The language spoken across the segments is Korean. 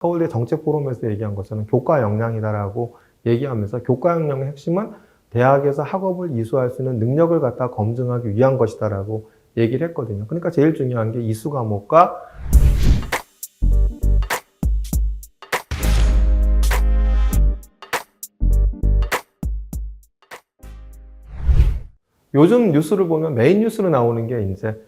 서울대 정책포럼에서 얘기한 것처럼 교과 역량이다라고 얘기하면서 교과 역량의 핵심은 대학에서 학업을 이수할 수 있는 능력을 갖다 검증하기 위한 것이다라고 얘기를 했거든요. 그러니까 제일 중요한 게 이수 과목과 요즘 뉴스를 보면 메인 뉴스로 나오는 게 이제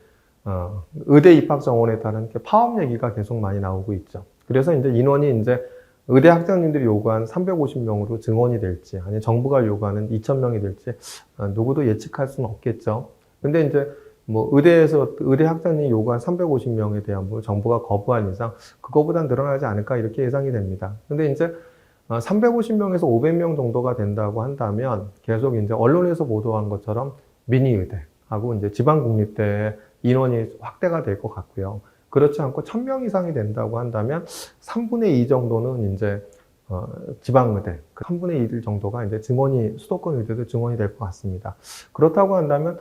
의대 입학 정원에 따른 파업 얘기가 계속 많이 나오고 있죠. 그래서 이제 인원이 이제 의대 학장님들이 요구한 350명으로 증원이 될지, 아니 정부가 요구하는 2,000명이 될지 누구도 예측할 수는 없겠죠. 근데 이제 뭐 의대에서 의대 학장님이 요구한 350명에 대한 뭐 정부가 거부한 이상 그거보단 늘어나지 않을까 이렇게 예상이 됩니다. 근데 이제 350명에서 500명 정도가 된다고 한다면 계속 이제 언론에서 보도한 것처럼 미니 의대하고 이제 지방 국립대의 인원이 확대가 될 것 같고요. 그렇지 않고 1,000명 이상이 된다고 한다면 3분의 2 정도는 이제 지방의대, 3분의 1 정도가 이제 증원이, 수도권 의대도 증원이 될 것 같습니다. 그렇다고 한다면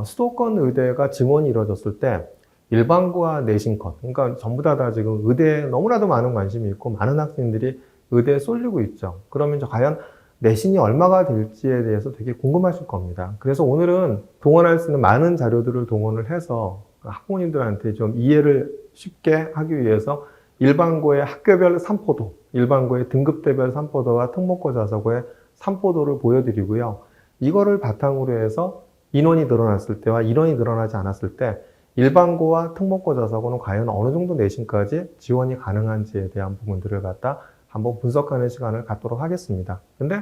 수도권 의대가 증원이 이루어졌을 때 일반고와 내신컷, 그러니까 전부 다 지금 의대에 너무나도 많은 관심이 있고 많은 학생들이 의대에 쏠리고 있죠. 그러면 과연 내신이 얼마가 될지에 대해서 되게 궁금하실 겁니다. 그래서 오늘은 동원할 수 있는 많은 자료들을 동원을 해서 학부모님들한테 좀 이해를 쉽게 하기 위해서 일반고의 학교별 산포도, 일반고의 등급대별 산포도와 특목고 자사고의 산포도를 보여드리고요. 이거를 바탕으로 해서 인원이 늘어났을 때와 인원이 늘어나지 않았을 때 일반고와 특목고 자사고는 과연 어느 정도 내신까지 지원이 가능한지에 대한 부분들을 갖다 한번 분석하는 시간을 갖도록 하겠습니다. 근데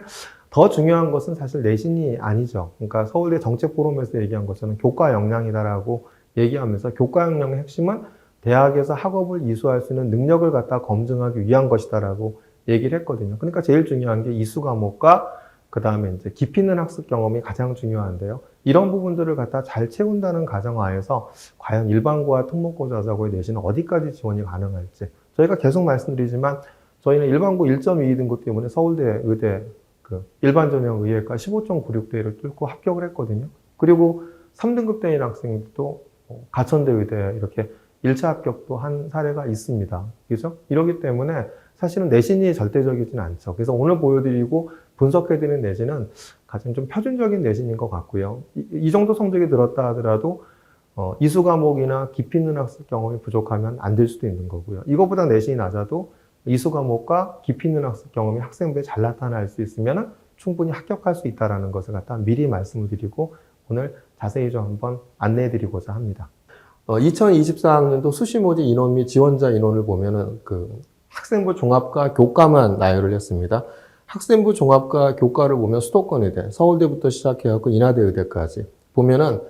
더 중요한 것은 사실 내신이 아니죠. 그러니까 서울대 정책포럼에서 얘기한 것처럼 교과 역량이다라고 얘기하면서 교과 역량의 핵심은 대학에서 학업을 이수할 수 있는 능력을 갖다 검증하기 위한 것이다라고 얘기를 했거든요. 그러니까 제일 중요한 게 이수 과목과 그 다음에 이제 깊이 있는 학습 경험이 가장 중요한데요. 이런 부분들을 갖다 잘 채운다는 가정하에서 과연 일반고와 특목고 자사고의 내신은 어디까지 지원이 가능할지 저희가 계속 말씀드리지만 저희는 일반고 1.22등급 때문에 서울대 의대 일반 전형 의예과 15.96대를 뚫고 합격을 했거든요. 그리고 3등급 대인 학생도 가천대 의대 이렇게 1차 합격도 한 사례가 있습니다. 그죠? 이러기 때문에 사실은 내신이 절대적이진 않죠. 그래서 오늘 보여드리고 분석해드리는 내신은 가장 좀 표준적인 내신인 것 같고요. 이 정도 성적이 들었다 하더라도 이수 과목이나 깊이 있는 학습 경험이 부족하면 안 될 수도 있는 거고요. 이거보다 내신이 낮아도 이수 과목과 깊이 있는 학습 경험이 학생부에 잘 나타날 수 있으면 충분히 합격할 수 있다는 것을 갖다 미리 말씀을 드리고 오늘 자세히 좀 한번 안내해 드리고자 합니다. 2024학년도 수시모집 인원 및 지원자 인원을 보면은 학생부 종합과 교과만 나열을 했습니다. 학생부 종합과 교과를 보면 수도권 의대, 서울대부터 시작해갖고 인하대 의대까지 보면은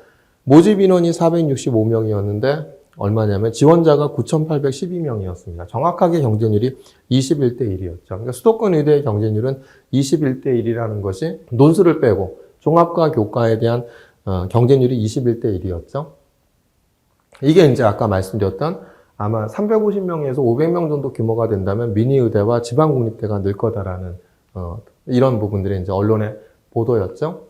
모집 인원이 465명이었는데 얼마냐면 지원자가 9,812명이었습니다. 정확하게 경쟁률이 21대 1이었죠. 그러니까 수도권 의대의 경쟁률은 21대 1이라는 것이 논술을 빼고 종합과 교과에 대한 경쟁률이 21대 1이었죠. 이게 이제 아까 말씀드렸던 아마 350명에서 500명 정도 규모가 된다면 미니 의대와 지방 국립대가 늘 거다라는 이런 부분들이 이제 언론의 보도였죠.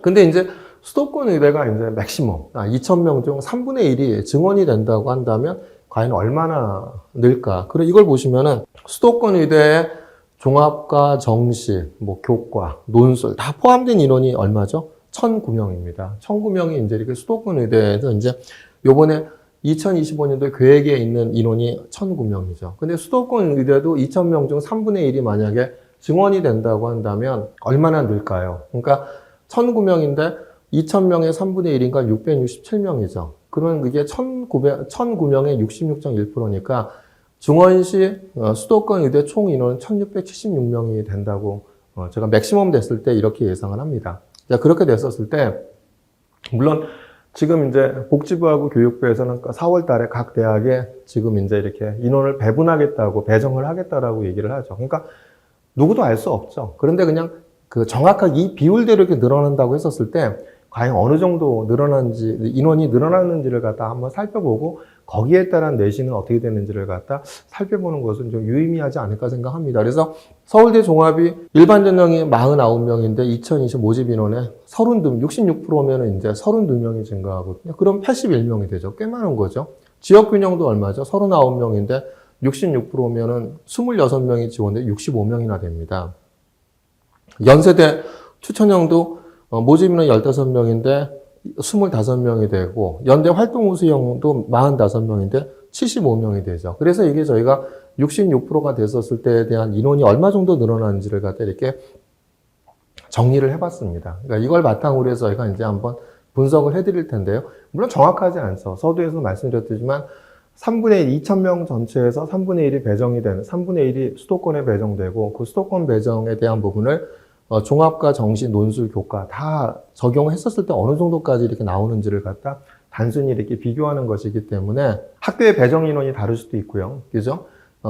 근데 이제 수도권 의대가 이제 맥시멈 2,000명 중 3분의 1이 증원이 된다고 한다면 과연 얼마나 늘까? 그리고 이걸 보시면은 수도권 의대의 종합과 정시, 교과, 논술 다 포함된 인원이 얼마죠? 1,009명입니다. 1,009명이 이제 이렇게 수도권 의대에서 이제 요번에 2025년도 계획에 있는 인원이 1,009명이죠. 근데 수도권 의대도 2,000명 중 3분의 1이 만약에 증원이 된다고 한다면 얼마나 늘까요? 그러니까 1,009명인데 2,000명의 3분의 1인가 667명이죠. 그러면 그게 1,009명의 66.1%니까 증원시 수도권 의대 총 인원은 1,676명이 된다고 제가 맥시멈 됐을 때 이렇게 예상을 합니다. 자, 그렇게 됐었을 때 물론 지금 이제 복지부하고 교육부에서는 4월 달에 각 대학에 지금 이제 이렇게 인원을 배분하겠다고 배정을 하겠다라고 얘기를 하죠. 그러니까 누구도 알 수 없죠. 그런데 그냥 정확하게 이 비율대로 이렇게 늘어난다고 했었을 때 과연 어느 정도 늘어나는지, 인원이 늘어나는지를 갖다 한번 살펴보고 거기에 따른 내신은 어떻게 되는지를 갖다 살펴보는 것은 좀 유의미하지 않을까 생각합니다. 그래서 서울대 종합이 일반 전형이 49명인데 2020 모집 인원의 66%면 이제 32명이 증가하거든요. 그럼 81명이 되죠. 꽤 많은 거죠. 지역균형도 얼마죠? 39명인데 66%면은 26명이 지원돼 65명이나 됩니다. 연세대 추천형도 모집인은 15명인데 25명이 되고, 연대 활동 우수형도 45명인데 75명이 되죠. 그래서 이게 저희가 66%가 됐었을 때에 대한 인원이 얼마 정도 늘어나는지를 갖다 이렇게 정리를 해봤습니다. 그러니까 이걸 바탕으로 해서 저희가 이제 한번 분석을 해드릴 텐데요. 물론 정확하지 않죠. 서두에서 말씀드렸지만 3분의 1, 2,000명 전체에서 3분의 1이 배정이 되는, 3분의 1이 수도권에 배정되고, 그 수도권 배정에 대한 부분을 종합과 정시, 논술, 교과 다 적용했었을 때 어느 정도까지 이렇게 나오는지를 갖다 단순히 이렇게 비교하는 것이기 때문에 학교의 배정 인원이 다를 수도 있고요. 그죠?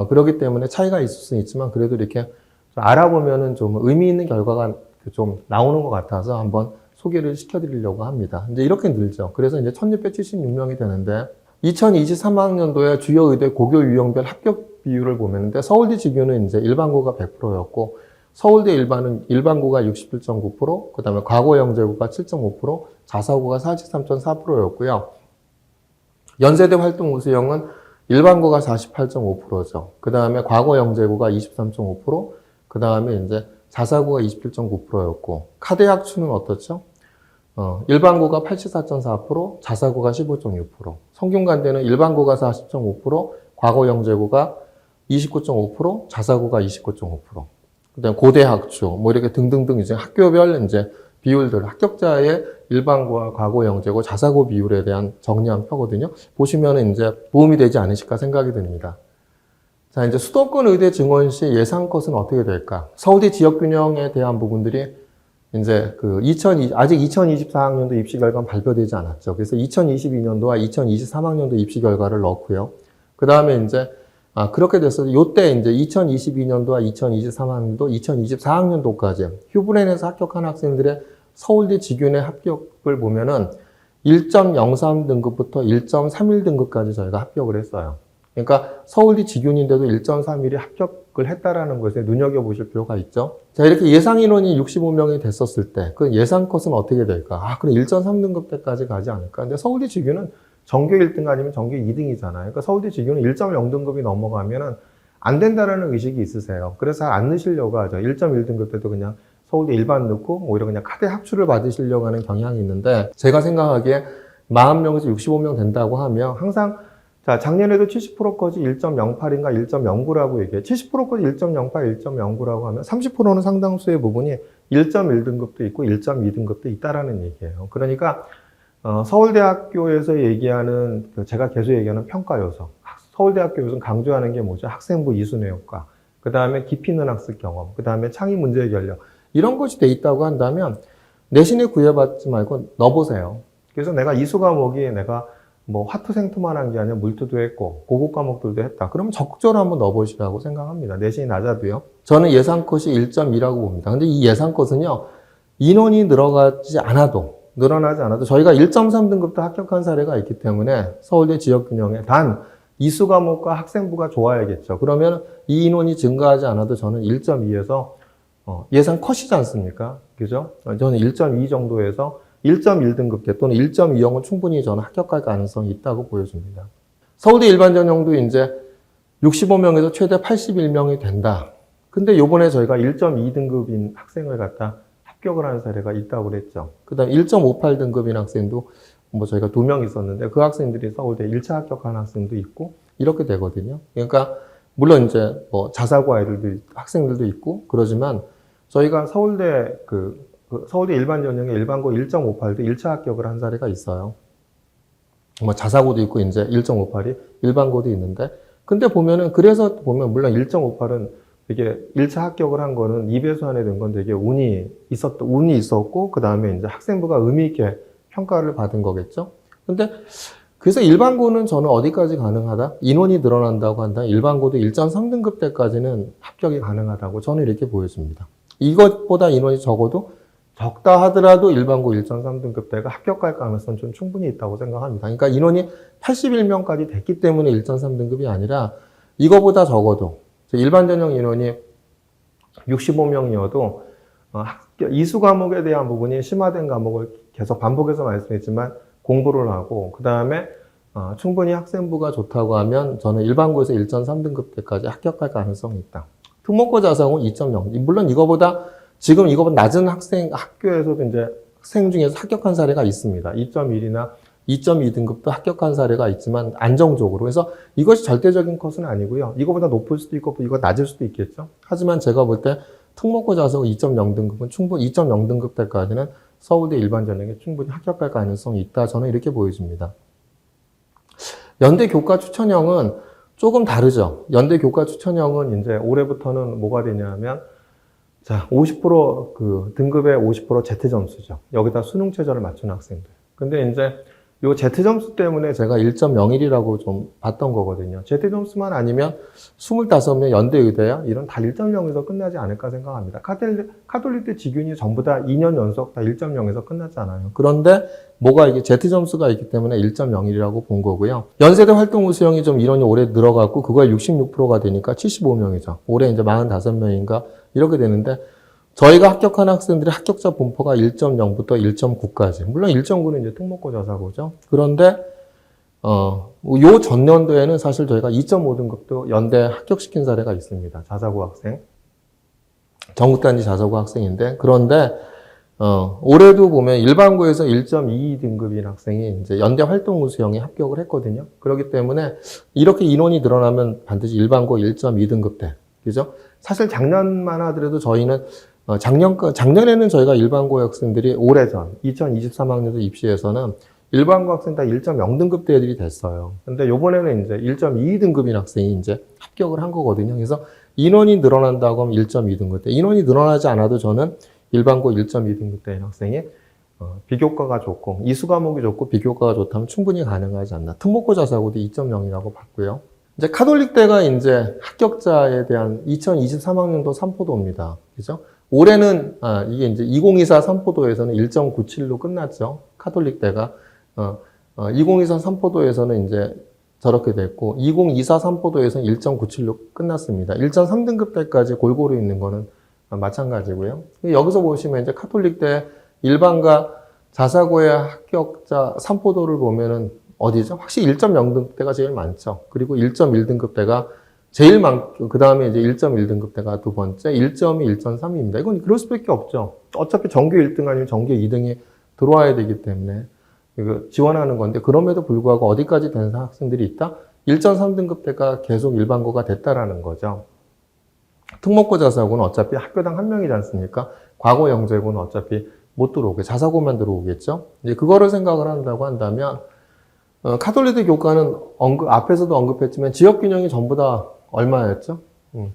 그렇기 때문에 차이가 있을 수는 있지만 그래도 이렇게 알아보면은 좀 의미 있는 결과가 좀 나오는 것 같아서 한번 소개를 시켜드리려고 합니다. 이제 이렇게 늘죠. 그래서 이제 1676명이 되는데 2023학년도에 주요 의대 고교 유형별 합격 비율을 보면 서울대 지교는 이제 일반고가 100%였고 서울대 일반고가 67.9%, 그 다음에 과거 영재고가 7.5%, 자사고가 43.4%였고요. 연세대 활동 우수형은 일반고가 48.5%죠. 그 다음에 과거 영재고가 23.5%, 그 다음에 이제 자사고가 27.9%였고, 카대학추는 어떻죠? 일반고가 84.4%, 자사고가 15.6%, 성균관대는 일반고가 40.5%, 과거 영재고가 29.5%, 자사고가 29.5%. 그다음 고대학추, 뭐 이렇게 등등등 이제 학교별 이제 비율들, 합격자의 일반고와 과거 영재고, 자사고 비율에 대한 정리한 표거든요. 보시면은 이제 도움이 되지 않으실까 생각이 듭니다. 자, 이제 수도권 의대 증원 시 예상 컷은 어떻게 될까? 서울대 지역 균형에 대한 부분들이 이제 아직 2024학년도 입시 결과는 발표되지 않았죠. 그래서 2022년도와 2023학년도 입시 결과를 넣고요. 그 다음에 이제 그렇게 됐어요. 요때 이제 2022년도와 2023학년도, 2024학년도까지 휴브랜에서 합격한 학생들의 서울대 지균의 합격을 보면은 1.03등급부터 1.31등급까지 저희가 합격을 했어요. 그러니까 서울대 지균인데도 1.31이 합격을 했다라는 것에 눈여겨보실 필요가 있죠. 자, 이렇게 예상 인원이 65명이 됐었을 때, 그 예상 컷은 어떻게 될까? 그럼 1.3등급 때까지 가지 않을까? 근데 서울대 지균은 전교 1등 아니면 전교 2등이잖아요. 그러니까 서울대 지교는 1.0등급이 넘어가면은 안 된다라는 의식이 있으세요. 그래서 잘 안 넣으시려고 하죠. 1.1등급 때도 그냥 서울대 일반 넣고 오히려 그냥 카대 합추를 받으시려고 하는 경향이 있는데, 제가 생각하기에 40명에서 65명 된다고 하면 항상 자, 작년에도 70%까지 1.08인가 1.09라고 얘기해요. 70%까지 1.08, 1.09라고 하면 30%는 상당수의 부분이 1.1등급도 있고 1.2등급도 있다라는 얘기예요. 그러니까 서울대학교에서 얘기하는, 제가 계속 얘기하는 평가 요소. 서울대학교 요즘 강조하는 게 뭐죠? 학생부 이순회 효과. 그 다음에 깊이 있는 학습 경험. 그 다음에 창의 문제 해결력. 이런 것이 돼 있다고 한다면 내신에 구애받지 말고 넣어보세요. 그래서 내가 이수 과목이 내가 뭐 화투생투만 한 게 아니라 물투도 했고 고급 과목들도 했다. 그러면 적극적으로 한번 넣어보시라고 생각합니다. 내신이 낮아도요. 저는 예상 컷이 1.2라고 봅니다. 근데 이 예상 컷은요, 인원이 늘어나지 않아도 저희가 1.3등급도 합격한 사례가 있기 때문에 서울대 지역균형에 단 이수 과목과 학생부가 좋아야겠죠. 그러면 이 인원이 증가하지 않아도 저는 1.2에서 예상 컷이지 않습니까? 그죠? 저는 1.2 정도에서 1.1등급 때 또는 1.20은 충분히 저는 합격할 가능성이 있다고 보여집니다. 서울대 일반 전형도 이제 65명에서 최대 81명이 된다. 근데 요번에 저희가 1.2등급인 학생을 갖다 합격을 하는 사례가 있다고 그랬죠. 그 다음 1.58등급인 학생도 뭐 저희가 2명 있었는데 그 학생들이 서울대 1차 합격한 학생도 있고 이렇게 되거든요. 그러니까 물론 이제 뭐 자사고 학생들도 있고 그러지만 저희가 서울대 서울대 일반 전형의 일반고 1.58도 1차 합격을 한 사례가 있어요. 뭐 자사고도 있고 이제 1.58이 일반고도 있는데, 근데 그래서 보면 물론 1.58은 이게 1차 합격을 한 거는 2배수 안에 든 건 되게 운이 있었고, 그 다음에 이제 학생부가 의미 있게 평가를 받은 거겠죠. 근데 그래서 일반고는 저는 어디까지 가능하다? 인원이 늘어난다고 한다. 일반고도 1.3등급 때까지는 합격이 가능하다고 저는 이렇게 보여집니다. 이것보다 인원이 적다 하더라도 일반고 1.3등급 때가 합격할 가능성은 좀 충분히 있다고 생각합니다. 그러니까 인원이 81명까지 됐기 때문에 1.3등급이 아니라 이거보다 적어도 일반 전형 인원이 65명이어도 이수 과목에 대한 부분이 심화된 과목을 계속 반복해서 말씀했지만 공부를 하고, 그 다음에 충분히 학생부가 좋다고 하면 저는 일반고에서 1.3등급 때까지 합격할 가능성이 있다. 특목고 자사고는 2.0. 물론 지금 이거보다 낮은 학교에서도 이제 학생 중에서 합격한 사례가 있습니다. 2.1이나 2.2등급도 합격한 사례가 있지만 안정적으로. 그래서 이것이 절대적인 컷은 아니고요. 이거보다 높을 수도 있고 이거 낮을 수도 있겠죠. 하지만 제가 볼 때 특목고 자사고 2.0등급은 충분히 2.0등급 때까지는 서울대 일반 전형에 충분히 합격할 가능성이 있다. 저는 이렇게 보여집니다. 연대 교과 추천형은 조금 다르죠. 연대 교과 추천형은 이제 올해부터는 뭐가 되냐면, 자, 50% 등급의 50% Z 점수죠. 여기다 수능 최저를 맞춘 학생들. 근데 이제 요 Z 점수 때문에 제가 1.01이라고 좀 봤던 거거든요. Z 점수만 아니면 25명 연대 의대야 이런 다 1.0에서 끝나지 않을까 생각합니다. 카톨릭대 직윤이 전부 다 2년 연속 다 1.0에서 끝났잖아요. 그런데 뭐가 이게 Z 점수가 있기 때문에 1.01이라고 본 거고요. 연세대 활동 우수형이 좀 인원이 올해 늘어갔고 그거에 66%가 되니까 75명이죠. 올해 이제 45명인가 이렇게 되는데 저희가 합격한 학생들의 합격자 분포가 1.0부터 1.9까지. 물론 1.9는 이제 특목고 자사고죠. 그런데, 요 전년도에는 사실 저희가 2.5등급도 연대 합격시킨 사례가 있습니다. 자사고 학생. 전국단지 자사고 학생인데. 그런데, 올해도 보면 일반고에서 1.22등급인 학생이 이제 연대 활동 우수형에 합격을 했거든요. 그렇기 때문에 이렇게 인원이 늘어나면 반드시 일반고 1.2등급 대. 그죠? 사실 작년만 하더라도 저희는 작년에는 저희가 일반고 학생들이 오래전 2023학년도 입시에서는 일반고 학생 다 1.0등급 대들이 됐어요. 근데 요번에는 이제 1.22등급인 학생이 이제 합격을 한 거거든요. 그래서 인원이 늘어난다고 하면 1.2등급 대. 인원이 늘어나지 않아도 저는 일반고 1.2등급 대인 학생이 비교과가 좋고 이수 과목이 좋고 비교과가 좋다면 충분히 가능하지 않나. 특목고 자사고도 2.0이라고 봤고요. 이제 카톨릭대가 이제 합격자에 대한 2023학년도 삼포도입니다. 그죠? 올해는, 이게 이제 2024 삼포도에서는 1.97로 끝났죠. 카톨릭대가. 2024 삼포도에서는 이제 저렇게 됐고, 2024 삼포도에서는 1.97로 끝났습니다. 1.3등급 때까지 골고루 있는 거는 마찬가지고요. 여기서 보시면 이제 카톨릭대 일반과 자사고의 합격자 삼포도를 보면은 어디죠? 확실히 1.0등급 대가 제일 많죠. 그리고 1.1등급 대가 제일 많고, 그 다음에 이제 1.1등급 대가 두 번째, 1.2, 1.3입니다. 이건 그럴 수밖에 없죠. 어차피 전교 1등 아니면 전교 2등이 들어와야 되기 때문에 이거 지원하는 건데, 그럼에도 불구하고 어디까지 된 학생들이 있다? 1.3등급 대가 계속 일반고가 됐다라는 거죠. 특목고 자사고는 어차피 학교당 한 명이지 않습니까? 과거 영재고는 어차피 못 들어오게, 자사고만 들어오겠죠? 이제 그거를 생각을 한다고 한다면, 카톨릭대 교과는 앞에서도 언급했지만 지역균형이 전부 다 얼마였죠?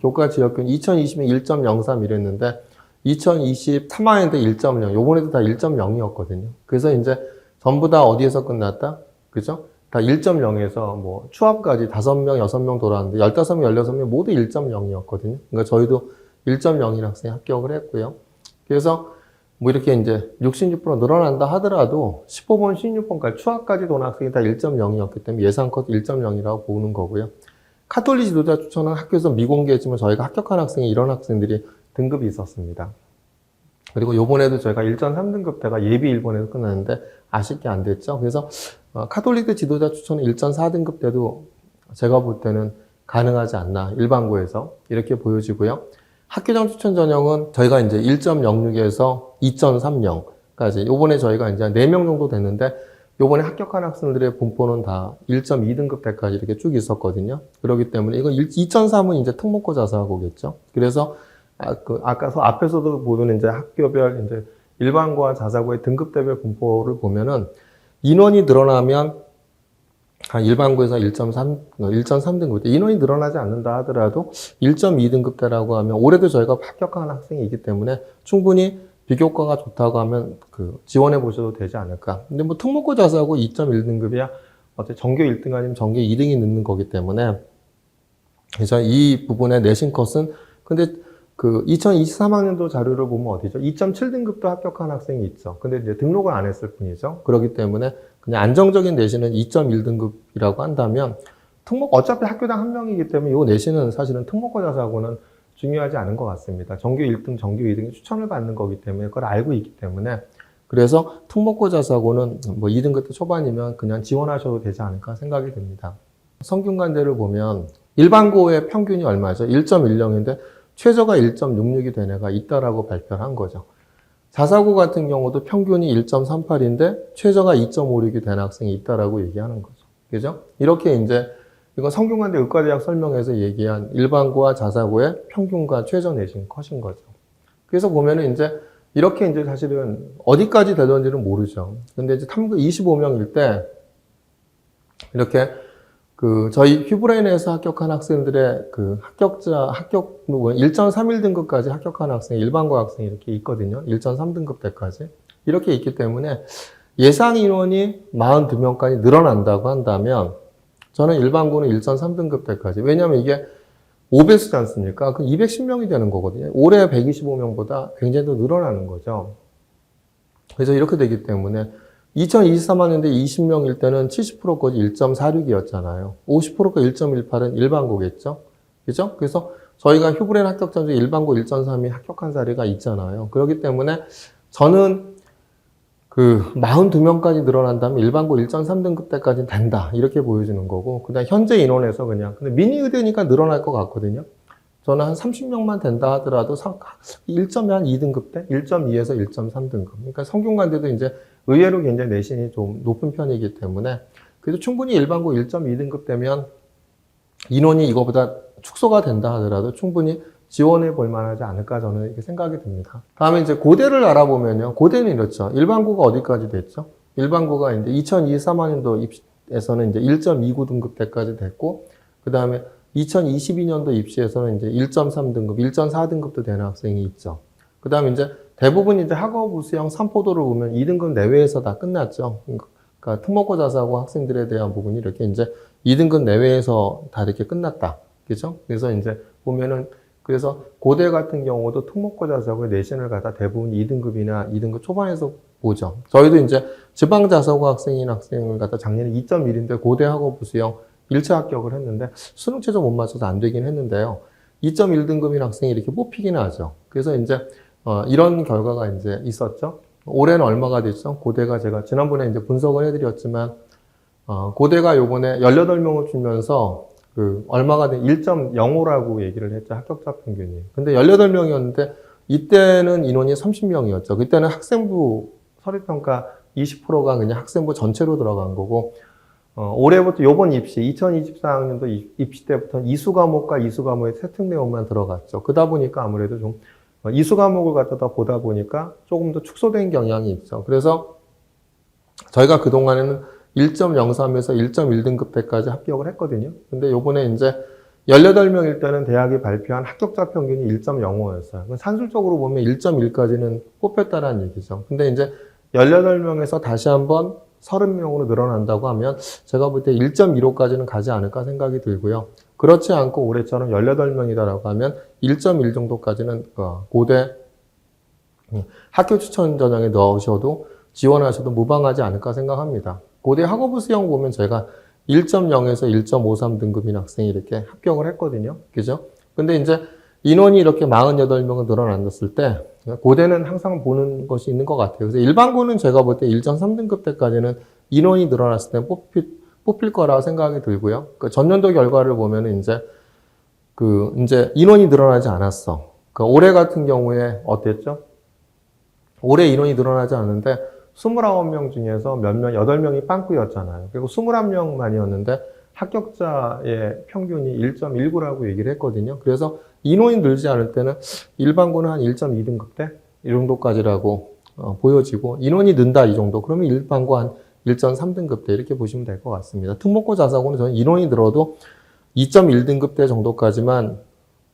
교과 지역균 2020년 1.03 이랬는데 2023학년 때 1.0, 요번에도 다 1.0이었거든요. 그래서 이제 전부 다 어디에서 끝났다? 그죠? 다 1.0에서 뭐 추합까지 5명, 6명 돌아왔는데 15명, 16명 모두 1.0이었거든요. 그러니까 저희도 1.01 학생이 합격을 했고요. 그래서 뭐 이렇게 이제 66% 늘어난다 하더라도 15번, 16번까지 추하까지 돈 학생이 다 1.0이었기 때문에 예상 컷 1.0이라고 보는 거고요. 카톨릭 지도자 추천은 학교에서 미공개했지만 저희가 합격한 학생이 이런 학생들이 등급이 있었습니다. 그리고 요번에도 저희가 1.3등급 대가 예비 1번에서 끝났는데 아쉽게 안 됐죠. 그래서 카톨릭대 지도자 추천은 1.4등급 대도 제가 볼 때는 가능하지 않나. 일반고에서 이렇게 보여지고요. 학교장 추천 전형은 저희가 이제 1.06에서 2.30까지 요번에 저희가 이제 4명 정도 됐는데 요번에 합격한 학생들의 분포는 다 1.2등급 때까지 이렇게 쭉 있었거든요. 그렇기 때문에 이거 2.3은 이제 특목고 자사고겠죠. 그래서 아까 앞에서도 보던 이제 학교별 이제 일반고와 자사고의 등급대별 분포를 보면은 인원이 늘어나면 일반고에서 1.3등급 대 인원이 늘어나지 않는다 하더라도 1.2등급 대라고 하면 올해도 저희가 합격한 학생이기 때문에 충분히 비교과가 좋다고 하면 지원해 보셔도 되지 않을까. 근데 뭐 특목고 자사고 2.1등급이야 어차피 전교 1등 아니면 전교 2등이 넣는 거기 때문에 그래서 이 부분의 내신 컷은 근데 2023학년도 자료를 보면 어디죠? 2.7등급도 합격한 학생이 있죠. 근데 이제 등록을 안 했을 뿐이죠. 그렇기 때문에 그냥 안정적인 내신은 2.1등급이라고 한다면 어차피 학교당 한 명이기 때문에 이 내신은 사실은 특목고 자사고는 중요하지 않은 것 같습니다. 전교 1등, 전교 2등이 추천을 받는 거기 때문에 그걸 알고 있기 때문에 그래서 특목고 자사고는 뭐 2등급 때 초반이면 그냥 지원하셔도 되지 않을까 생각이 듭니다. 성균관대를 보면 일반고의 평균이 얼마죠? 1.10인데 최저가 1.66이 된 애가 있다라고 발표를 한 거죠. 자사고 같은 경우도 평균이 1.38인데 최저가 2.56이 된 학생이 있다라고 얘기하는 거죠. 그죠? 이렇게 이제 이건 성균관대 의과대학 설명에서 얘기한 일반고와 자사고의 평균과 최저 내신 컷인 거죠. 그래서 보면은 이제 이렇게 이제 사실은 어디까지 되던지는 모르죠. 근데 이제 탐구 25명일 때 이렇게 그 저희 휘브레인에서 합격한 학생들의 그 합격 1.31 등급까지 합격한 학생, 일반고 학생이 이렇게 있거든요. 1.3등급 때까지. 이렇게 있기 때문에 예상 인원이 42명까지 늘어난다고 한다면 저는 일반고는 1.3등급 때까지. 왜냐하면 이게 5배수지 않습니까? 그럼 210명이 되는 거거든요. 올해 125명보다 굉장히 더 늘어나는 거죠. 그래서 이렇게 되기 때문에 2023학년대 20명일 때는 70%까지 1.46이었잖아요. 50%가 1.18은 일반고겠죠? 그죠? 그래서 저희가 휴브레인 합격자 중에 일반고 1.3이 합격한 사례가 있잖아요. 그렇기 때문에 저는 그 42명까지 늘어난다면 일반고 1.3등급 때까지는 된다. 이렇게 보여지는 거고, 그 다음 현재 인원에서 그냥, 근데 미니의대니까 늘어날 것 같거든요. 저는 한 30명만 된다 하더라도 1.2등급 때? 1.2에서 1.3등급. 그러니까 성균관대도 이제 의외로 굉장히 내신이 좀 높은 편이기 때문에, 그래도 충분히 일반고 1.2등급 되면 인원이 이거보다 축소가 된다 하더라도 충분히 지원해 볼 만하지 않을까 저는 이렇게 생각이 듭니다. 다음에 이제 고대를 알아보면요. 고대는 이렇죠. 일반고가 어디까지 됐죠? 일반고가 이제 2023학년도 입시에서는 이제 1.29등급 때까지 됐고, 그 다음에 2022년도 입시에서는 이제 1.3등급, 1.4등급도 되는 학생이 있죠. 그 다음에 이제 대부분 이제 학업 우수형 3포도를 보면 2등급 내외에서 다 끝났죠. 그러니까 특목고 자사고 학생들에 대한 부분이 이렇게 이제 2등급 내외에서 다 이렇게 끝났다. 그죠? 그래서 이제 보면은 그래서 고대 같은 경우도 특목고 자사고의 내신을 갖다 대부분 2등급이나 2등급 초반에서 보죠. 저희도 이제 지방 자사고 학생인 학생을 갖다 작년에 2.1인데 고대 학업 우수형 1차 합격을 했는데 수능 최저 못 맞춰서 안 되긴 했는데요. 2.1등급인 학생이 이렇게 뽑히긴 하죠. 그래서 이제 이런 결과가 이제 있었죠. 올해는 얼마가 됐죠? 고대가 제가 지난번에 이제 분석을 해드렸지만 고대가 요번에 18명을 주면서 그 얼마가 된 1.05라고 얘기를 했죠. 합격자 평균이. 근데 18명이었는데 이때는 인원이 30명이었죠. 그때는 학생부 서류평가 20%가 그냥 학생부 전체로 들어간 거고 올해부터 요번 입시 2024학년도 입시 때부터 이수 과목과 이수 과목의 세특 내용만 들어갔죠. 그러다 보니까 아무래도 좀 이수 과목을 갖다 보다 보니까 조금 더 축소된 경향이 있죠. 그래서 저희가 그동안에는 1.03에서 1.1등급 때까지 합격을 했거든요. 근데 요번에 이제 18명일 때는 대학이 발표한 합격자 평균이 1.05였어요. 산술적으로 보면 1.1까지는 뽑혔다는 얘기죠. 근데 이제 18명에서 다시 한번 30명으로 늘어난다고 하면 제가 볼 때 1.15까지는 가지 않을까 생각이 들고요. 그렇지 않고 올해처럼 18명이다라고 하면 1.1 정도까지는 고대 학교 추천 전형에 넣으셔도 지원하셔도 무방하지 않을까 생각합니다. 고대 학업부 수형 보면 제가 1.0에서 1.53등급인 학생이 이렇게 합격을 했거든요. 그죠? 근데 이제 인원이 이렇게 48명은 늘어났을 때 고대는 항상 보는 것이 있는 것 같아요. 그래서 일반고는 제가 볼 때 1.3등급 때까지는 인원이 늘어났을 때 뽑힐 거라 생각이 들고요. 그 전년도 결과를 보면은 이제 인원이 늘어나지 않았어. 그 올해 같은 경우에 어땠죠? 올해 인원이 늘어나지 않는데 29명 중에서 몇 명, 8명이 빵꾸였잖아요. 그리고 21명만이었는데 합격자의 평균이 1.19라고 얘기를 했거든요. 그래서 인원이 늘지 않을 때는 일반고는 한 1.2등급 때 이 정도까지라고 보여지고 인원이 는다 이 정도 그러면 일반고 한 1.3등급 때 이렇게 보시면 될 것 같습니다. 특목고 자사고는 저는 인원이 늘어도 2.1등급 때 정도까지만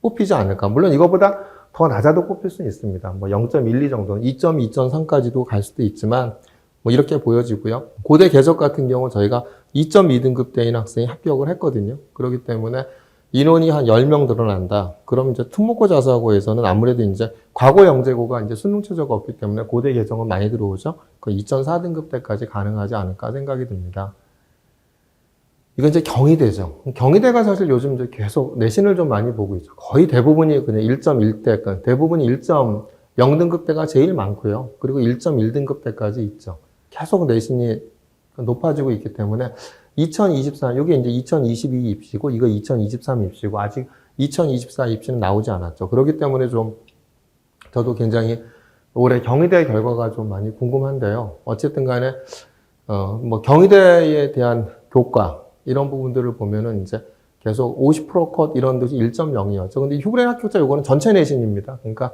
뽑히지 않을까. 물론 이거보다 더 낮아도 뽑힐 수는 있습니다. 뭐 0.12 정도, 2.2, 2.3까지도 갈 수도 있지만 뭐 이렇게 보여지고요. 고대 개적 같은 경우 저희가 2.2등급 대인 학생이 합격을 했거든요. 그렇기 때문에 인원이 한 10명 늘어난다. 그럼 이제 특목고 자사고에서는 아무래도 이제 과거 영재고가 이제 수능 최저가 없기 때문에 고대 개정은 많이 들어오죠. 그 2.4등급 때까지 가능하지 않을까 생각이 듭니다. 이건 이제 경희대죠. 경희대가 사실 요즘 이제 계속 내신을 좀 많이 보고 있죠. 거의 대부분이 그냥 1.1대, 대부분이 1.0 0등급대가 제일 많고요. 그리고 1.1등급대까지 있죠. 계속 내신이 높아지고 있기 때문에 2024, 이게 이제 2022 입시고 이거 2023 입시고 아직 2024 입시는 나오지 않았죠. 그렇기 때문에 좀 저도 굉장히 올해 경희대 결과가 좀 많이 궁금한데요. 어쨌든 간에 뭐 경희대에 대한 교과 이런 부분들을 보면은 이제 계속 50% 컷 이런 듯이 1.0이었죠. 근데 휴브레인 합격자 요거는 전체 내신입니다. 그러니까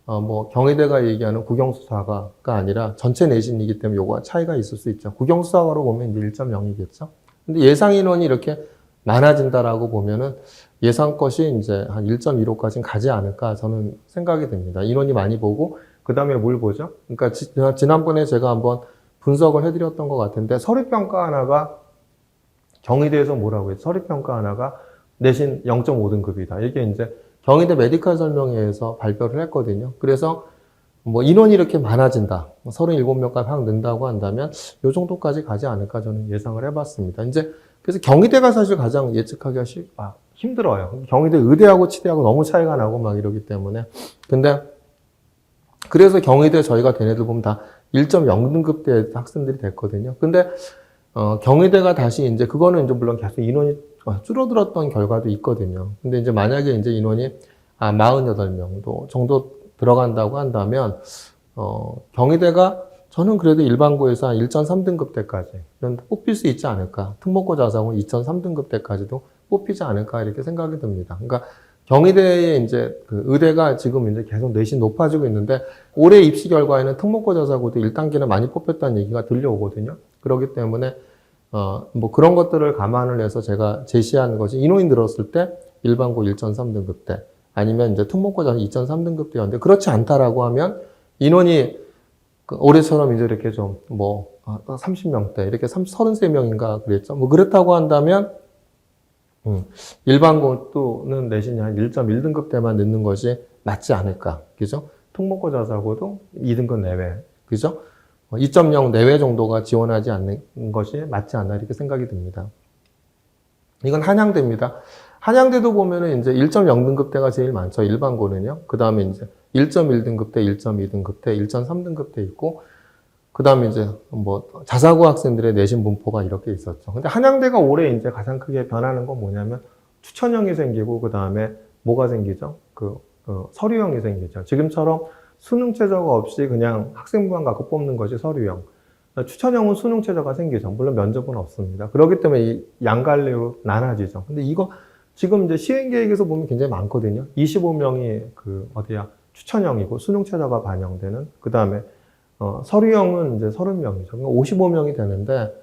뭐 경희대가 얘기하는 국영수사과가 아니라 전체 내신이기 때문에 요거가 차이가 있을 수 있죠. 국영수사과로 보면 이제 1.0이겠죠. 근데 예상 인원이 이렇게 많아진다라고 보면은 예상 것이 이제 한 1.15까지는 가지 않을까 저는 생각이 듭니다. 인원이 많이 보고 그 다음에 뭘 보죠? 그러니까 지난번에 제가 한번 분석을 해드렸던 것 같은데 서류평가 하나가 경희대에서 뭐라고 했죠? 서류평가 하나가 내신 0.5등급이다. 이게 이제 경희대 메디컬 설명회에서 발표를 했거든요. 그래서 뭐 인원이 이렇게 많아진다. 37명까지 확 는다고 한다면 이 정도까지 가지 않을까 저는 예상을 해봤습니다. 이제 그래서 경희대가 사실 가장 예측하기가 힘들어요. 경희대 의대하고 치대하고 너무 차이가 나고 막 이러기 때문에. 근데 그래서 경희대 저희가 된 애들 보면 다 1.0등급대 학생들이 됐거든요. 근데 경희대가 다시 이제 그거는 이제 물론 계속 인원이 줄어들었던 결과도 있거든요. 근데 이제 만약에 이제 인원이 48명 정도 들어간다고 한다면 경희대가 저는 그래도 일반고에서 한 1.3등급대까지는 뽑힐 수 있지 않을까. 특목고 자사고 2.3등급대까지도 뽑히지 않을까 이렇게 생각이 듭니다. 그러니까 경희대의 이제 그 의대가 지금 이제 계속 내신 높아지고 있는데 올해 입시 결과에는 특목고 자사고도 1단계는 많이 뽑혔다는 얘기가 들려오거든요. 그렇기 때문에 뭐 그런 것들을 감안을 해서 제가 제시하는 것이 인원이 늘었을 때 일반고 1.3등급대 아니면 이제 특목고 자사 2.3등급대였는데 그렇지 않다라고 하면 인원이 올해처럼 이제 이렇게 좀 뭐 30명대 이렇게 33명인가 그랬죠. 뭐 그렇다고 한다면 일반고 또는 내신이 한 1.1등급대만 넣는 것이 맞지 않을까. 그죠? 특목고 자사고도 2등급 내외. 그죠? 2.0 내외 정도가 지원하지 않는 것이 맞지 않나 이렇게 생각이 듭니다. 이건 한양대입니다. 한양대도 보면은 이제 1.0등급대가 제일 많죠. 일반고는요. 그 다음에 이제 1.1등급대, 1.2등급대, 1.3등급대 있고, 그 다음에 이제 뭐 자사고 학생들의 내신 분포가 이렇게 있었죠. 근데 한양대가 올해 이제 가장 크게 변하는 건 뭐냐면 추천형이 생기고, 그 다음에 뭐가 생기죠? 서류형이 생기죠. 지금처럼 수능 최저가 없이 그냥 학생부만 갖고 뽑는 것이 서류형. 추천형은 수능 최저가 생기죠. 물론 면접은 없습니다. 그렇기 때문에 이 양갈래로 나눠지죠. 근데 이거 지금 이제 시행 계획에서 보면 굉장히 많거든요. 25명이 추천형이고 수능 최저가 반영되는. 그 다음에 서류형은 이제 30명이죠. 그러니까 55명이 되는데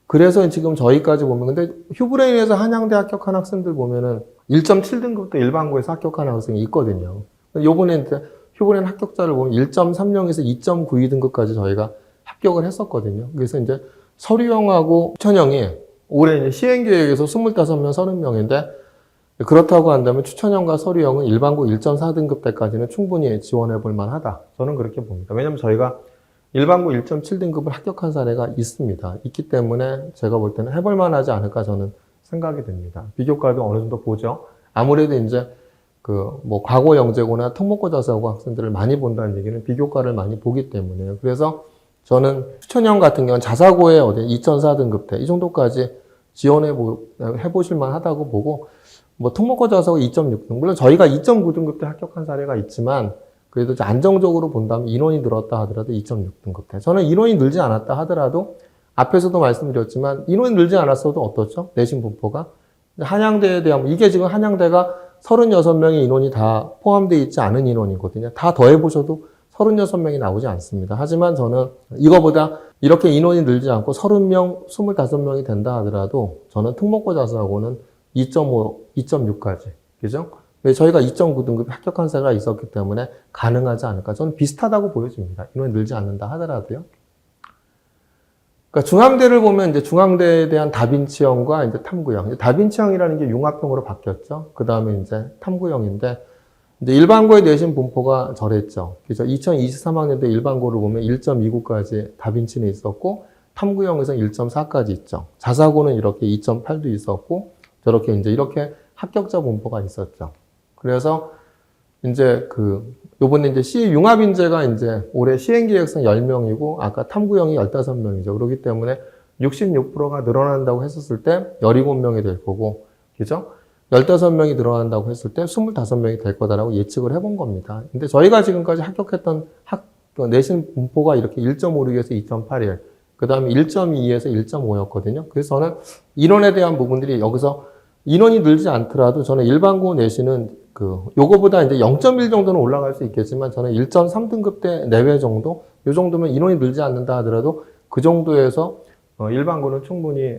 그래서 지금 저희까지 보면 근데 휴브레인에서 한양대 합격한 학생들 보면은 1.7등급도 일반고에서 합격한 학생이 있거든요. 요번에 이제 휴브레인 합격자를 보면 1.30에서 2.92등급까지 저희가 합격을 했었거든요. 그래서 이제 서류형하고 추천형이 올해 이제 시행계획에서 25명, 30명인데 그렇다고 한다면 추천형과 서류형은 일반고 1.4등급 때까지는 충분히 지원해 볼 만하다. 저는 그렇게 봅니다. 왜냐하면 저희가 일반고 1.7등급을 합격한 사례가 있습니다. 있기 때문에 제가 볼 때는 해볼 만하지 않을까 저는 생각이 듭니다. 비교과도 어느 정도 보죠. 아무래도 이제 뭐 과거 영재고나 특목고 자사고 학생들을 많이 본다는 얘기는 비교과를 많이 보기 때문에요. 그래서 저는 추천형 같은 경우는 자사고에 2.4등급대 이 정도까지 해보실 만하다고 보고 뭐 특목고 자사고 2.6등 물론 저희가 2.9등급대 합격한 사례가 있지만 그래도 안정적으로 본다면 인원이 늘었다 하더라도 2.6등급대 저는 인원이 늘지 않았다 하더라도 앞에서도 말씀드렸지만 인원이 늘지 않았어도 어떻죠? 내신 분포가 한양대에 대한 이게 지금 한양대가 36명의 인원이 다 포함되어 있지 않은 인원이거든요. 다 더해보셔도 36명이 나오지 않습니다. 하지만 저는 이거보다 이렇게 인원이 늘지 않고 30명, 25명이 된다 하더라도 저는 특목고 자사고는 2.5, 2.6까지. 그죠? 저희가 2.9등급에 합격한 사례가 있었기 때문에 가능하지 않을까. 저는 비슷하다고 보여집니다. 인원이 늘지 않는다 하더라도요. 그러니까 중앙대를 보면 이제 중앙대에 대한 다빈치형과 이제 탐구형. 다빈치형이라는 게 융합형으로 바뀌었죠. 그 다음에 이제 탐구형인데 이제 일반고의 내신 분포가 저랬죠. 그죠? 2023학년도 일반고를 보면 1.29까지 다빈치는 있었고, 탐구형에서는 1.4까지 있죠. 자사고는 이렇게 2.8도 있었고, 저렇게 이제 이렇게 합격자 분포가 있었죠. 그래서 이제 요번에 이제 융합인재가 이제 올해 시행계획성 10명이고, 아까 탐구형이 15명이죠. 그렇기 때문에 66%가 늘어난다고 했었을 때 17명이 될 거고, 그죠? 15명이 늘어난다고 했을 때 25명이 될 거다라고 예측을 해본 겁니다. 근데 저희가 지금까지 합격했던 내신 분포가 이렇게 1.56에서 2.81, 그 다음에 1.2에서 1.5였거든요. 그래서 저는 인원에 대한 부분들이 여기서 인원이 늘지 않더라도 저는 일반고 내신은 요거보다 이제 0.1 정도는 올라갈 수 있겠지만 저는 1.3등급 대 내외 정도? 요 정도면 인원이 늘지 않는다 하더라도 그 정도에서 일반고는 충분히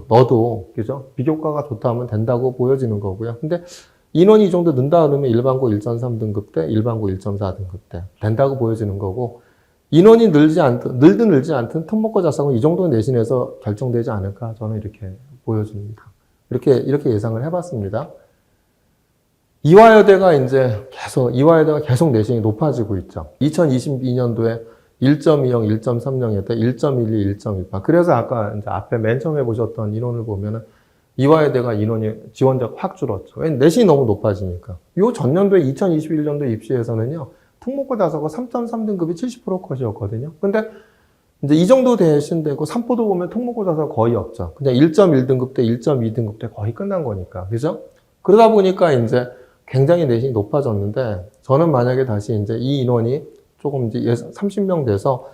너도, 그죠? 비교과가 좋다면 된다고 보여지는 거고요. 근데 인원이 이 정도 는다 그러면 일반고 1.3등급 대, 일반고 1.4등급 대 된다고 보여지는 거고, 인원이 늘든 늘지 않든 특목고 자사고는 이 정도 내신에서 결정되지 않을까 저는 이렇게 보여집니다. 이렇게 예상을 해봤습니다. 이화여대가 계속 내신이 높아지고 있죠. 2022년도에 1.20, 1.30이었다, 1.12, 1.18. 그래서 아까 이제 앞에 맨 처음에 보셨던 인원을 보면은 이화여대가 인원이 지원자가 확 줄었죠. 왜냐면 내신이 너무 높아지니까. 요 전년도에 2021년도 입시에서는요, 특목고 자사고 3.3등급이 70% 컷이었거든요. 근데 이제 이 정도 대신되고 삼포도 보면 특목고 자사가 거의 없죠. 그냥 1.1등급 대 1.2등급 대 거의 끝난 거니까. 그죠? 그러다 보니까 이제 굉장히 내신이 높아졌는데, 저는 만약에 다시 이제 이 인원이 조금 이제 30명 돼서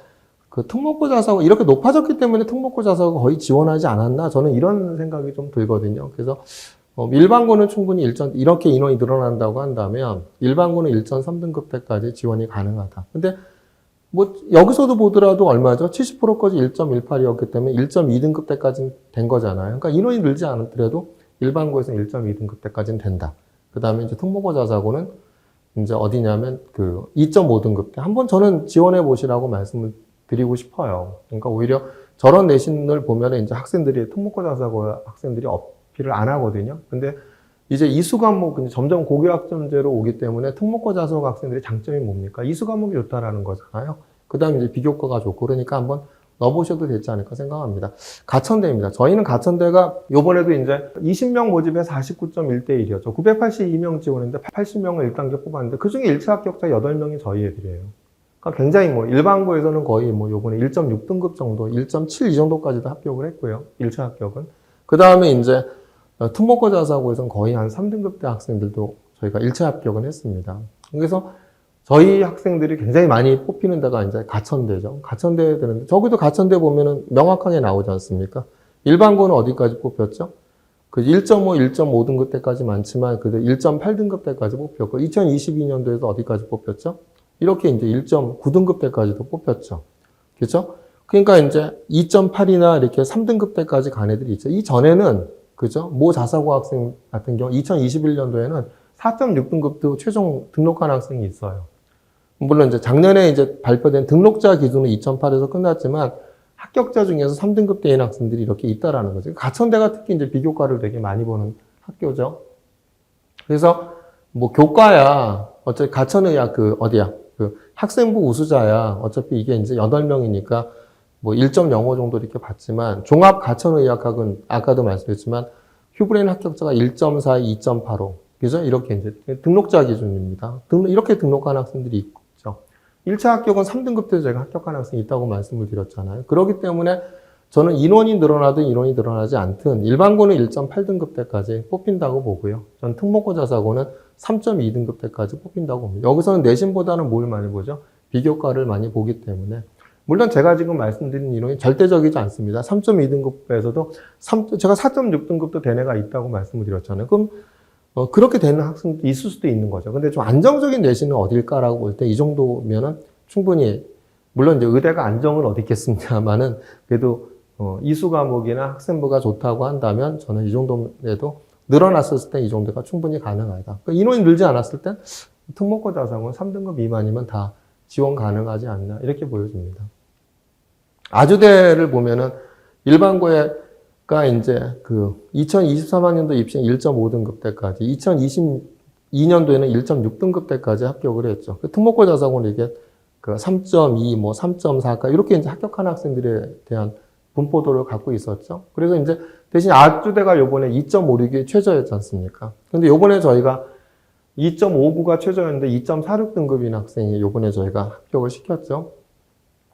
특목고 자사고 이렇게 높아졌기 때문에 특목고 자사고 거의 지원하지 않았나? 저는 이런 생각이 좀 들거든요. 그래서 일반고는 충분히 이렇게 인원이 늘어난다고 한다면 일반고는 1.3등급 때까지 지원이 가능하다. 근데 여기서도 보더라도 얼마죠? 70%까지 1.18이었기 때문에 1.2등급 때까지는 된 거잖아요. 그러니까 인원이 늘지 않더라도 일반고에서는 1.2등급 때까지는 된다. 그 다음에 이제 특목고 자사고는 이제 어디냐면 2.5등급 때 한번 저는 지원해 보시라고 말씀을 드리고 싶어요. 그러니까 오히려 저런 내신을 보면 이제 특목고 자사고 학생들이 어필을 안 하거든요. 근데 이제 이수 과목 점점 고교학점제로 오기 때문에 특목고 자사고 학생들의 장점이 뭡니까? 이수 과목이 좋다라는 거잖아요. 그 다음에 이제 비교과가 좋고, 그러니까 한번 넣어보셔도 되지 않을까 생각합니다. 가천대입니다. 저희는 가천대가 요번에도 이제 20명 모집에 49.1대 1이었죠. 982명 지원했는데 80명을 1단계 뽑았는데 그 중에 1차 합격자 8명이 저희 애들이에요. 그러니까 굉장히 일반고에서는 거의 요번에 1.6등급 정도, 1.7 이 정도까지도 합격을 했고요. 1차 합격은. 그 다음에 이제 특목고 자사고에서는 거의 한 3등급 대 학생들도 저희가 1차 합격은 했습니다. 그래서 저희 학생들이 굉장히 많이 뽑히는 데가 이제 가천대죠. 가천대에 되는데, 저기도 가천대 보면은 명확하게 나오지 않습니까? 일반고는 어디까지 뽑혔죠? 1.5, 1.5등급 때까지 많지만, 1.8등급 때까지 뽑혔고, 2022년도에도 어디까지 뽑혔죠? 이렇게 이제 1.9등급 때까지도 뽑혔죠. 그죠? 그러니까 이제 2.8이나 이렇게 3등급 때까지 간 애들이 있죠. 이 전에는, 그죠? 모 자사고 학생 같은 경우, 2021년도에는 4.6등급도 최종 등록한 학생이 있어요. 물론 이제 작년에 이제 발표된 등록자 기준은 2.8에서 끝났지만 합격자 중에서 3등급 대인 학생들이 이렇게 있다라는 거죠. 가천대가 특히 이제 비교과를 되게 많이 보는 학교죠. 그래서 교과야, 어차피 가천의학 학생부 우수자야. 어차피 이게 이제 8명이니까 1.05 정도 이렇게 받지만 종합 가천의학학은 아까도 말씀드렸지만 휴브레인 합격자가 1.4, 2.85. 그죠? 이렇게 이제 등록자 기준입니다. 이렇게 등록한 학생들이 있죠. 1차 합격은 3등급 때 제가 합격한 학생이 있다고 말씀을 드렸잖아요. 그렇기 때문에 저는 인원이 늘어나든 인원이 늘어나지 않든 일반고는 1.8등급 때까지 뽑힌다고 보고요. 전 특목고 자사고는 3.2등급 때까지 뽑힌다고 봅니다. 여기서는 내신보다는 뭘 많이 보죠? 비교과를 많이 보기 때문에. 물론 제가 지금 말씀드린 인원이 절대적이지 않습니다. 3.2등급에서도 제가 4.6등급도 된 애가 있다고 말씀을 드렸잖아요. 그럼 그렇게 되는 학생도 있을 수도 있는 거죠. 근데 좀 안정적인 내신은 어딜까라고 볼 때 이 정도면은 충분히, 물론 이제 의대가 안정은 어디 있겠습니다만은 그래도 이수 과목이나 학생부가 좋다고 한다면 저는 이 정도에도 늘어났을 때 이 정도가 충분히 가능하다. 그러니까 인원이 늘지 않았을 때 특목고 자사고는 3등급 미만이면 다 지원 가능하지 않나 이렇게 보여집니다. 아주대를 보면은 일반고가 이제 2023학년도 입시는 1.5등급 때까지, 2022년도에는 1.6등급 때까지 합격을 했죠. 특목고 자사고는 이게 3.2, 3.4까 이렇게 이제 합격한 학생들에 대한 분포도를 갖고 있었죠. 그래서 이제 대신 아주대가 요번에 2.56이 최저였지 않습니까? 근데 요번에 저희가 2.59가 최저였는데 2.46 등급인 학생이 요번에 저희가 합격을 시켰죠.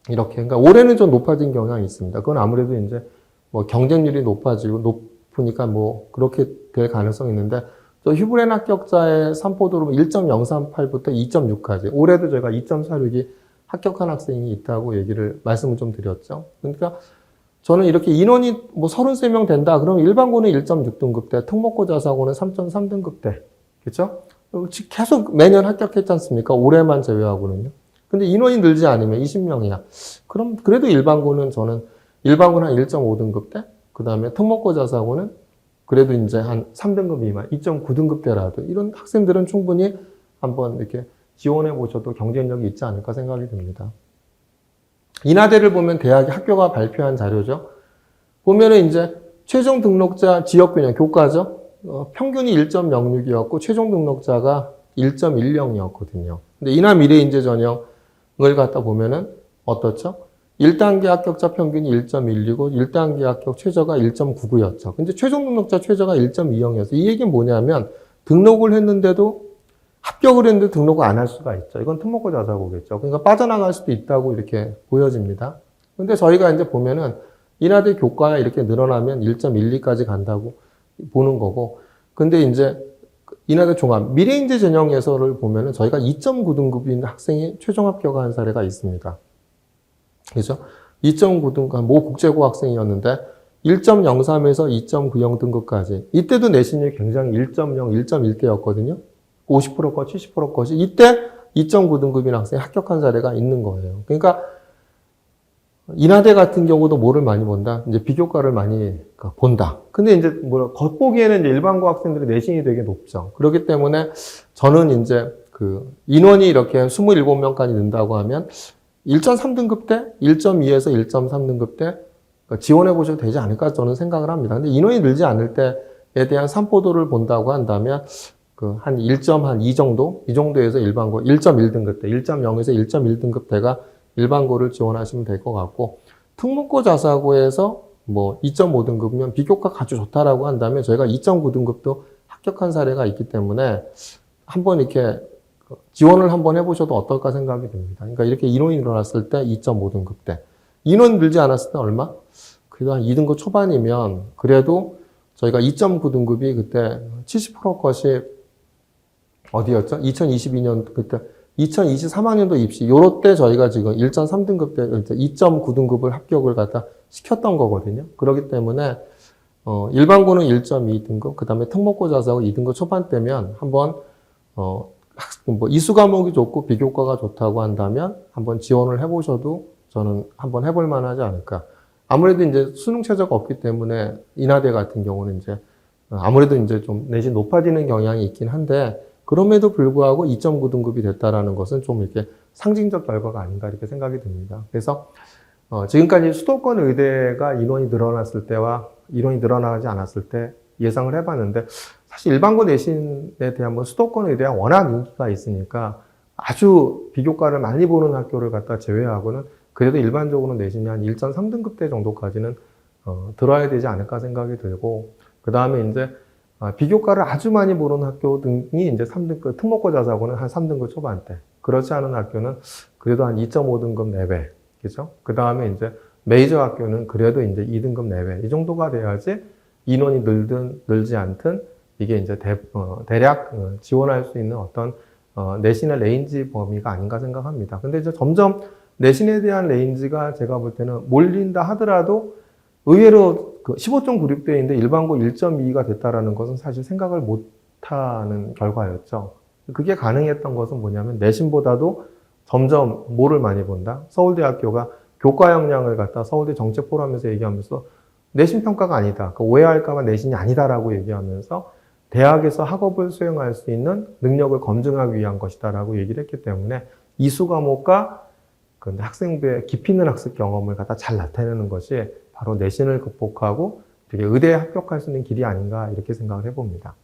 이렇게. 그러니까 올해는 좀 높아진 경향이 있습니다. 그건 아무래도 이제 뭐 경쟁률이 높으니까 뭐 그렇게 될 가능성이 있는데, 저 휴브렌 합격자의 산포도로 1.038부터 2.6까지. 올해도 저희가 2.46이 합격한 학생이 있다고 말씀을 좀 드렸죠. 그러니까 저는 이렇게 인원이 뭐 33명 된다. 그러면 일반고는 1.6등급대, 특목고 자사고는 3.3등급대. 그렇죠? 계속 매년 합격했지 않습니까? 올해만 제외하고는요. 근데 인원이 늘지 않으면 20명이야. 그럼 그래도 일반고는 한 1.5등급대? 그 다음에 특목고 자사고는 그래도 이제 한 3등급 미만, 2.9등급대라도 이런 학생들은 충분히 한번 이렇게 지원해 보셔도 경쟁력이 있지 않을까 생각이 듭니다. 인하대를 보면 대학의 학교가 발표한 자료죠. 보면은 이제 최종 등록자 지역균형, 교과죠. 평균이 1.06이었고 최종 등록자가 1.10이었거든요. 근데 인하 미래인재 전형을 갖다 보면은 어떻죠? 1단계 합격자 평균이 1.12고 1단계 합격 최저가 1.99였죠. 근데 최종 등록자 최저가 1.20이었어요. 이 얘기는 뭐냐면 등록을 했는데도 합격을 했는데 등록을 안 할 수가 있죠. 이건 특목고 자사고겠죠. 그러니까 빠져나갈 수도 있다고 이렇게 보여집니다. 근데 저희가 이제 보면은 인하대 교과가 이렇게 늘어나면 1.12까지 간다고 보는 거고, 근데 이제 인하대 종합 미래인재 전형에서를 보면은 저희가 2.9등급인 학생이 최종 합격한 사례가 있습니다. 그죠? 2.9등급, 모 국제고 학생이었는데 1.03에서 2.90 등급까지. 이때도 내신이 굉장히 1.0, 1.1대였거든요. 50%거, 70%거지. 이때 2.9등급인 학생이 합격한 사례가 있는 거예요. 그러니까 인하대 같은 경우도 뭐를 많이 본다? 이제 비교과를 많이 본다. 근데 이제 겉보기에는 이제 일반고 학생들의 내신이 되게 높죠. 그렇기 때문에 저는 이제 인원이 이렇게 27명까지 는다고 하면 1.3등급 때, 1.2에서 1.3등급 때 지원해 보셔도 되지 않을까 저는 생각을 합니다. 근데 인원이 늘지 않을 때에 대한 산포도를 본다고 한다면 한 1.2 정도? 이 정도에서 일반고 1.1등급 때, 1.0에서 1.1등급 때가 일반고를 지원하시면 될 것 같고, 특목고 자사고에서 뭐 2.5등급이면 비교과 아주 좋다라고 한다면 저희가 2.9등급도 합격한 사례가 있기 때문에 한번 이렇게 지원을 한번 해보셔도 어떨까 생각이 듭니다. 그러니까 이렇게 인원이 늘어났을 때 2.5등급 때. 인원 늘지 않았을 때 얼마? 그래도 한 2등급 초반이면 그래도 저희가 2.9등급이 그때 70% 것이 어디였죠? 2022년 그때 2023학년도 입시 요럴 때 저희가 지금 1.3등급 때 2.9등급을 합격을 갖다 시켰던 거거든요. 그렇기 때문에 일반고는 1.2등급, 그 다음에 특목고 자사고 2등급 초반대면 한번 뭐 이수 과목이 좋고 비교과가 좋다고 한다면 한번 지원을 해보셔도 저는 한번 해볼 만하지 않을까. 아무래도 이제 수능 최저가 없기 때문에 인하대 같은 경우는 이제 아무래도 이제 좀 내신 높아지는 경향이 있긴 한데, 그럼에도 불구하고 2.9등급이 됐다라는 것은 좀 이렇게 상징적 결과가 아닌가 이렇게 생각이 듭니다. 그래서 지금까지 수도권 의대가 인원이 늘어났을 때와 인원이 늘어나지 않았을 때 예상을 해봤는데, 사실 일반고 내신에 대한 수도권 의대가 워낙 인기가 있으니까 아주 비교과를 많이 보는 학교를 갖다 제외하고는 그래도 일반적으로 내신이 한 1.3등급대 정도까지는 들어야 되지 않을까 생각이 들고, 그 다음에 이제 비교과를 아주 많이 보는 학교 등이 이제 3등급, 특목고 자사고는 한 3등급 초반대. 그렇지 않은 학교는 그래도 한 2.5등급 내외. 그죠? 그 다음에 이제 메이저 학교는 그래도 이제 2등급 내외. 이 정도가 돼야지 인원이 늘든 늘지 않든 이게 이제 대략 지원할 수 있는 어떤 내신의 레인지 범위가 아닌가 생각합니다. 근데 이제 점점 내신에 대한 레인지가 제가 볼 때는 몰린다 하더라도 의외로 15.96대인데 일반고 1.2가 됐다라는 것은 사실 생각을 못하는 결과였죠. 그게 가능했던 것은 뭐냐면 내신보다도 점점 뭐를 많이 본다? 서울대학교가 교과 역량을 갖다 서울대 정책 포럼에서 얘기하면서 내신 평가가 아니다. 오해할까 봐 내신이 아니다라고 얘기하면서 대학에서 학업을 수행할 수 있는 능력을 검증하기 위한 것이다라고 얘기를 했기 때문에 이수 과목과 학생부의 깊이 있는 학습 경험을 갖다 잘 나타내는 것이 바로 내신을 극복하고 되게 의대에 합격할 수 있는 길이 아닌가 이렇게 생각을 해봅니다.